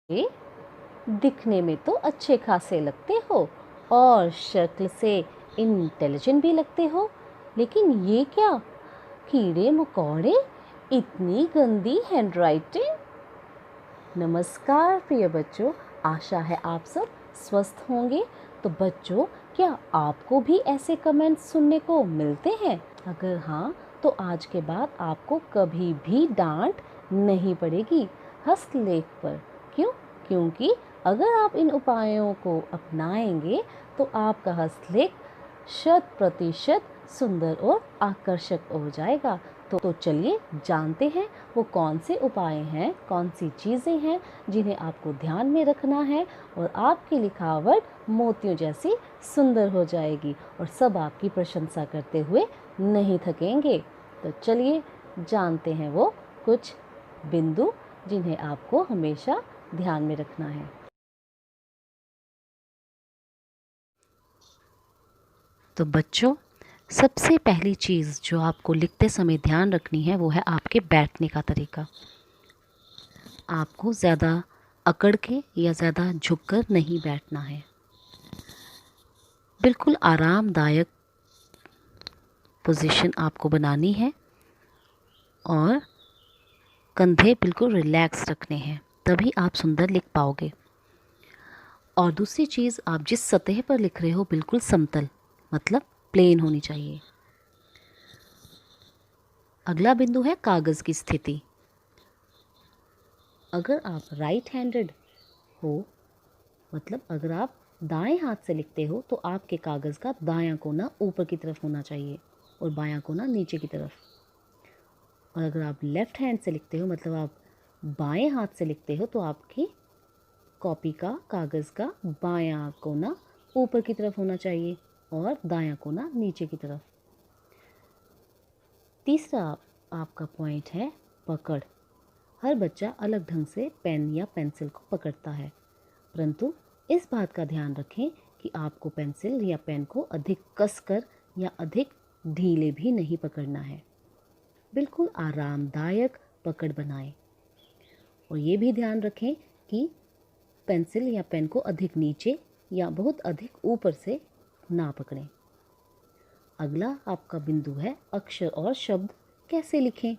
ये दिखने में तो अच्छे खासे लगते हो और शक्ल से इंटेलिजेंट भी लगते हो, लेकिन ये क्या कीड़े मकोड़े, इतनी गंदी हैंडराइटिंग। नमस्कार प्रिय बच्चों, आशा है आप सब स्वस्थ होंगे। तो बच्चों, क्या आपको भी ऐसे कमेंट्स सुनने को मिलते हैं? अगर हाँ, तो आज के बाद आपको कभी भी डांट नहीं पड़ेगी हस्तलेख पर। क्यों? क्योंकि अगर आप इन उपायों को अपनाएंगे तो आपका हस्तलेख 100% सुंदर और आकर्षक हो जाएगा। तो चलिए जानते हैं वो कौन से उपाय हैं, कौन सी चीज़ें हैं जिन्हें आपको ध्यान में रखना है और आपकी लिखावट मोतियों जैसी सुंदर हो जाएगी और सब आपकी प्रशंसा करते हुए नहीं थकेंगे। तो चलिए जानते हैं वो कुछ बिंदु जिन्हें आपको हमेशा ध्यान में रखना है। तो बच्चों, सबसे पहली चीज़ जो आपको लिखते समय ध्यान रखनी है वो है आपके बैठने का तरीका। आपको ज़्यादा अकड़ के या ज़्यादा झुककर नहीं बैठना है। बिल्कुल आरामदायक पोजीशन आपको बनानी है और कंधे बिल्कुल रिलैक्स रखने हैं, तभी आप सुंदर लिख पाओगे। और दूसरी चीज़, आप जिस सतह पर लिख रहे हो बिल्कुल समतल, मतलब प्लेन होनी चाहिए। अगला बिंदु है कागज़ की स्थिति। अगर आप राइट हैंडेड हो, मतलब अगर आप दाएं हाथ से लिखते हो, तो आपके कागज़ का दायां कोना ऊपर की तरफ होना चाहिए और बायां कोना नीचे की तरफ। और अगर आप लेफ़्ट हैंड से लिखते हो, मतलब आप बाएं हाथ से लिखते हो, तो आपकी कॉपी का कागज़ का बायां कोना ऊपर की तरफ होना चाहिए और दायां कोना नीचे की तरफ। तीसरा आपका पॉइंट है पकड़। हर बच्चा अलग ढंग से पेन या पेंसिल को पकड़ता है, परंतु इस बात का ध्यान रखें कि आपको पेंसिल या पेन को अधिक कसकर या अधिक ढीले भी नहीं पकड़ना है। बिल्कुल आरामदायक पकड़ बनाएं और ये भी ध्यान रखें कि पेंसिल या पेन को अधिक नीचे या बहुत अधिक ऊपर से ना पकड़ें। अगला आपका बिंदु है अक्षर और शब्द कैसे लिखें।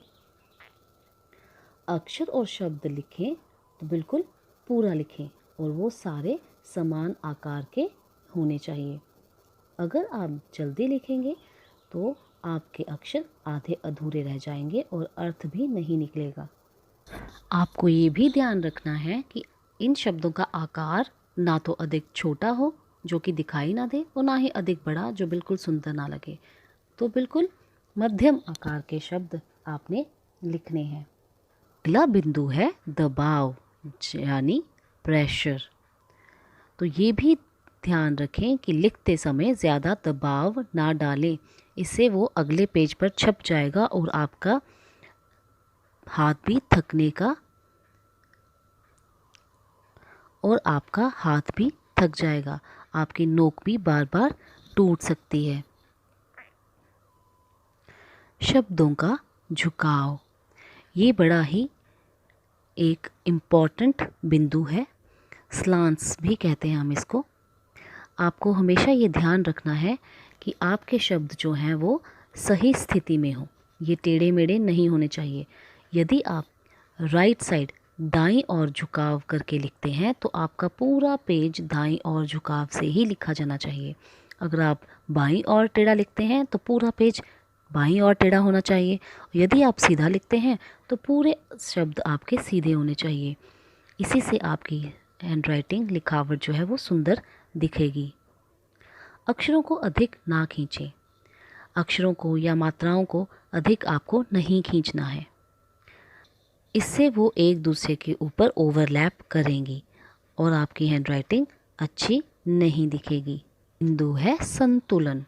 अक्षर और शब्द लिखें तो बिल्कुल पूरा लिखें और वो सारे समान आकार के होने चाहिए। अगर आप जल्दी लिखेंगे तो आपके अक्षर आधे अधूरे रह जाएंगे और अर्थ भी नहीं निकलेगा। आपको ये भी ध्यान रखना है कि इन शब्दों का आकार ना तो अधिक छोटा हो जो कि दिखाई ना दे और ना ही अधिक बड़ा जो बिल्कुल सुंदर ना लगे। तो बिल्कुल मध्यम आकार के शब्द आपने लिखने हैं। अगला बिंदु है दबाव यानी प्रेशर। तो ये भी ध्यान रखें कि लिखते समय ज़्यादा दबाव ना डालें, इससे वो अगले पेज पर छप जाएगा और आपका हाथ भी थक जाएगा। आपकी नोक भी बार बार टूट सकती है। शब्दों का झुकाव, ये बड़ा ही एक इम्पॉर्टेंट बिंदु है। स्लांट्स भी कहते हैं हम इसको। आपको हमेशा ये ध्यान रखना है कि आपके शब्द जो हैं वो सही स्थिति में हो, ये टेढ़े मेढ़े नहीं होने चाहिए। यदि आप राइट साइड दाईं ओर झुकाव करके लिखते हैं तो आपका पूरा पेज दाईं ओर झुकाव से ही लिखा जाना चाहिए। अगर आप बाईं ओर टेढ़ा लिखते हैं तो पूरा पेज बाईं ओर टेढ़ा होना चाहिए। यदि आप सीधा लिखते हैं तो पूरे शब्द आपके सीधे होने चाहिए। इसी से आपकी हैंडराइटिंग लिखावट जो है वो सुंदर दिखेगी। अक्षरों को अधिक ना खींचें। अक्षरों को या मात्राओं को अधिक आपको नहीं खींचना है, इससे वो एक दूसरे के ऊपर ओवरलैप करेंगी और आपकी हैंडराइटिंग अच्छी नहीं दिखेगी। बिंदु है संतुलन।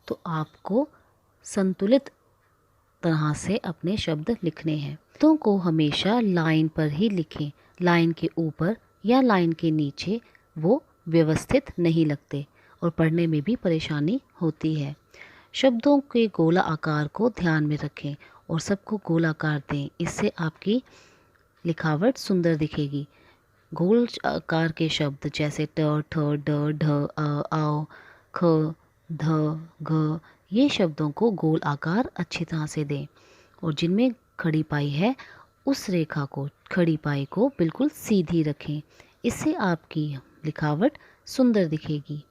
तो आपको संतुलित तरह से अपने शब्द लिखने हैं। शब्दों को हमेशा लाइन पर ही लिखें। लाइन के ऊपर या लाइन के नीचे वो व्यवस्थित नहीं लगते और पढ़ने में भी परेशानी होती है। शब्दों के गोला आकार को ध्यान में रखें और सबको गोलाकार दें, इससे आपकी लिखावट सुंदर दिखेगी। गोल आकार के शब्द जैसे ट, ठ, ड, ढ, अ, आओ, ख, ध, घ, ये शब्दों को गोल आकार अच्छी तरह से दें और जिनमें खड़ी पाई है उस रेखा को, खड़ी पाई को बिल्कुल सीधी रखें। इससे आपकी लिखावट सुंदर दिखेगी।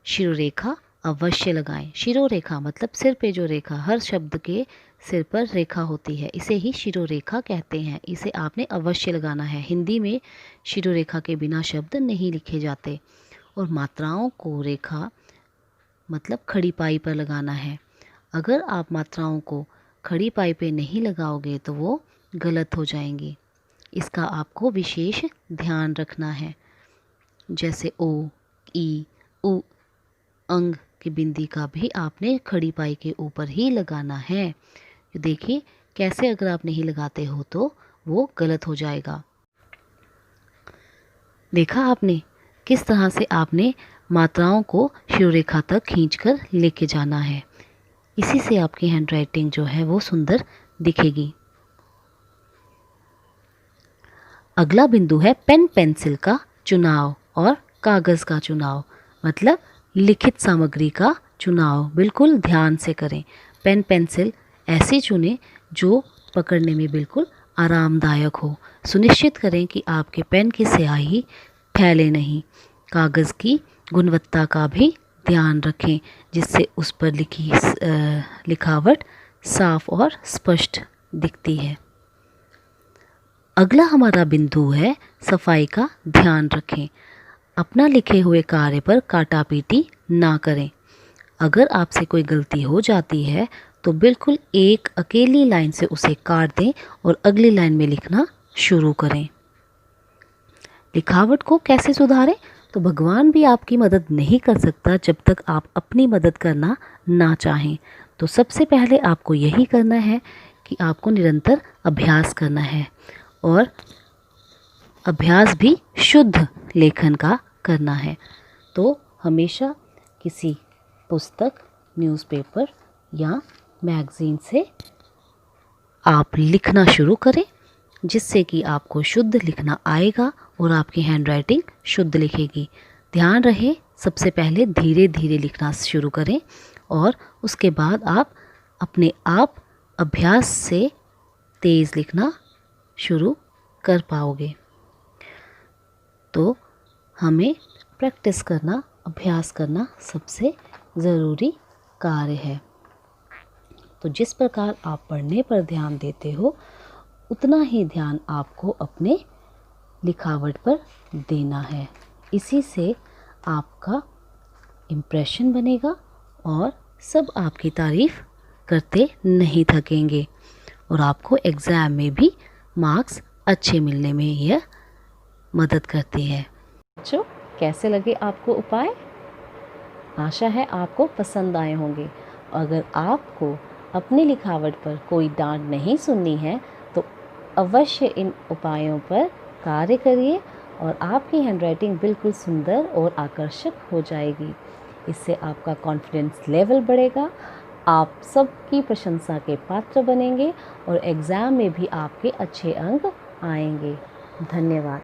शिरोरेखा अवश्य लगाएं। शिरोरेखा मतलब सिर पे जो रेखा, हर शब्द के सिर पर रेखा होती है, इसे ही शिरोरेखा कहते हैं। इसे आपने अवश्य लगाना है। हिंदी में शिरोरेखा के बिना शब्द नहीं लिखे जाते। और मात्राओं को रेखा मतलब खड़ी पाई पर लगाना है। अगर आप मात्राओं को खड़ी पाई पे नहीं लगाओगे तो वो गलत हो जाएंगी। इसका आपको विशेष ध्यान रखना है। जैसे ओ, ई, उ, अंग की बिंदी का भी आपने खड़ी पाई के ऊपर ही लगाना है। देखिए कैसे अगर आप नहीं लगाते हो तो वो गलत हो जाएगा। देखा आपने किस तरह से आपने मात्राओं को शिरोरेखा तक खींचकर लेके जाना है। इसी से आपकी हैंडराइटिंग जो है वो सुंदर दिखेगी। अगला बिंदु है पेन पेंसिल का चुनाव और कागज़ का चुनाव, मतलब लिखित सामग्री का चुनाव बिल्कुल ध्यान से करें। पेन पेंसिल ऐसे चुनें जो पकड़ने में बिल्कुल आरामदायक हो। सुनिश्चित करें कि आपके पेन की स्याही फैले नहीं। कागज़ की गुणवत्ता का भी ध्यान रखें जिससे उस पर लिखावट साफ और स्पष्ट दिखती है। अगला हमारा बिंदु है सफाई का ध्यान रखें। अपना लिखे हुए कार्य पर काटापीटी ना करें। अगर आपसे कोई गलती हो जाती है तो बिल्कुल एक अकेली लाइन से उसे काट दें और अगली लाइन में लिखना शुरू करें। लिखावट को कैसे सुधारें? तो भगवान भी आपकी मदद नहीं कर सकता जब तक आप अपनी मदद करना ना चाहें। तो सबसे पहले आपको यही करना है कि आपको निरंतर अभ्यास करना है और अभ्यास भी शुद्ध लेखन का करना है। तो हमेशा किसी पुस्तक, न्यूज़पेपर या मैगज़ीन से आप लिखना शुरू करें जिससे कि आपको शुद्ध लिखना आएगा और आपकी हैंडराइटिंग शुद्ध लिखेगी। ध्यान रहे सबसे पहले धीरे धीरे लिखना शुरू करें और उसके बाद आप अपने आप अभ्यास से तेज़ लिखना शुरू कर पाओगे। तो हमें प्रैक्टिस करना, अभ्यास करना सबसे ज़रूरी कार्य है। तो जिस प्रकार आप पढ़ने पर ध्यान देते हो उतना ही ध्यान आपको अपने लिखावट पर देना है। इसी से आपका इम्प्रेशन बनेगा और सब आपकी तारीफ़ करते नहीं थकेंगे और आपको एग्ज़ाम में भी मार्क्स अच्छे मिलने में यह मदद करती है। बच्चों, कैसे लगे आपको उपाय? आशा है आपको पसंद आए होंगे। अगर आपको अपनी लिखावट पर कोई डांट नहीं सुननी है तो अवश्य इन उपायों पर कार्य करिए और आपकी हैंडराइटिंग बिल्कुल सुंदर और आकर्षक हो जाएगी। इससे आपका कॉन्फिडेंस लेवल बढ़ेगा, आप सबकी प्रशंसा के पात्र बनेंगे और एग्ज़ाम में भी आपके अच्छे अंक आएंगे। धन्यवाद।